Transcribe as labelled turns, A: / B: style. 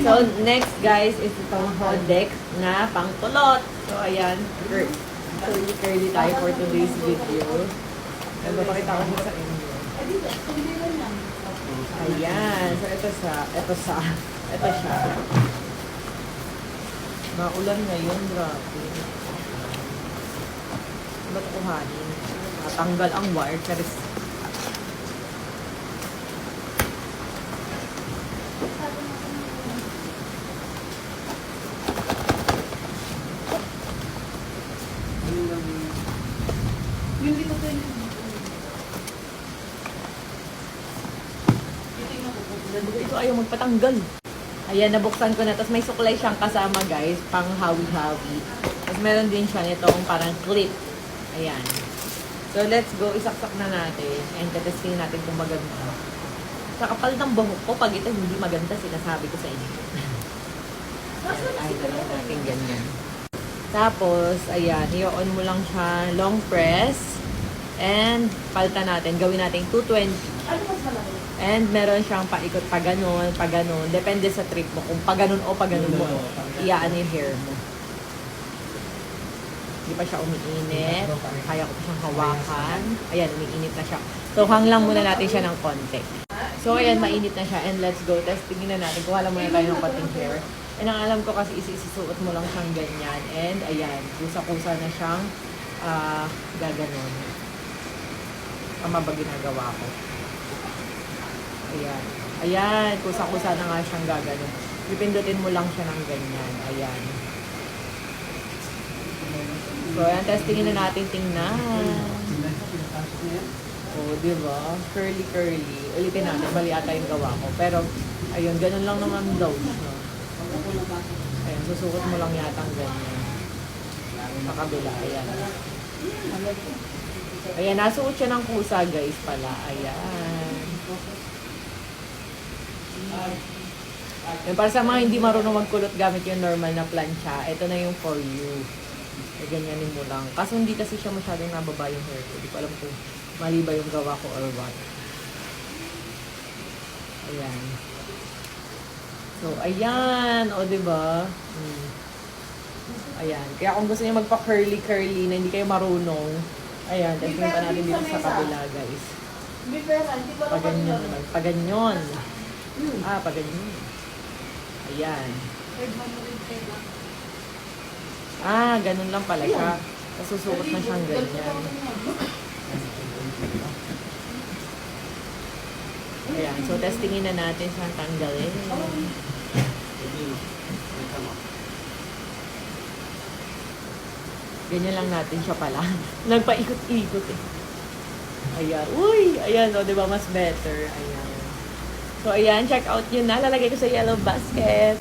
A: So, next guys is itong Hodex na pangkulot. So, ayan. Curly tayo for today's video. Ano, pakita ko sa inyo. Ayan. So, ito siya. Maulan ngayon, grabe. Ba't kuhanin? Tanggal ang wire. Charis.
B: Yung dito ko yun.
A: Ito ayaw magpatanggal. Ayan, nabuksan ko na. Tapos may suklay siyang kasama, guys. Pang hawi-hawi. Tapos meron din siya nitong parang clip. Ayan. So, let's go. Isaksak na natin. And testingin natin kung maganda. Sa kapal ng buhok ko, pag ito hindi maganda, sinasabi ko sa inyo. Ay, talaga natin ganyan. Tapos, ayan, i-on mo lang siya, long press, and palta natin, gawin natin 220.
B: Ano mas malaki?
A: And meron siyang paikot pa ganun, depende sa trip mo, kung pa ganun o pa ganun mo, iyaan yung hair mo. Hindi pa siya umiinit, kaya ko pa siyang hawakan, ayan, umiinit na siya. So, hanglang muna natin siya ng konti. So, ayan, mainit na siya, and let's go, testingin na natin, kuha lang muna tayo ng konting hair. And ang alam ko kasi isisuot mo lang siyang ganyan. And ayan, kusa-kusa na siyang gaganon. Tama ba ginagawa ko? Ayan. Ayan, kusa-kusa na nga siyang gaganon. Pipindutin mo lang siya ng ganyan. Ayan. So, ayan, testingin na natin, tingnan. Oh, di ba? Curly. Ulitin natin, mali ata yung gawa ko. Pero, ayun, ganun lang naman daw siya. Ayan, susukot mo lang yata ang ganyan. Sa kabila, ayan. Ayan, nasuot siya ng kusa, guys, pala. Ayan. Ayan, para sa mga hindi marunong magkulot gamit yung normal na plancha, ito na yung for you. Ay, ganyanin mo lang. Kaso hindi kasi siya masyadong nababa yung hair ko. Hindi ko alam kung mali ba yung gawa ko or what. Ayan. So, ayan. O, diba? Ayan. Kaya kung gusto niyo magpa-curly na hindi kayo marunong, ayan, testing pa natin dito sa kabila, guys. Paganyan naman. Paganyan. Paganyan. Ayan. Ganun lang pala siya. Kasusukot na siyang ganyan. Ayan. So, testingin na natin siyang tanggalin. Ganyan lang natin siya pala. Nagpaikot-ikot eh. Ayan. Uy! Ayan o, diba? Mas better. Ayan. So, ayan. Check out yun na. Lalagay ko sa yellow basket.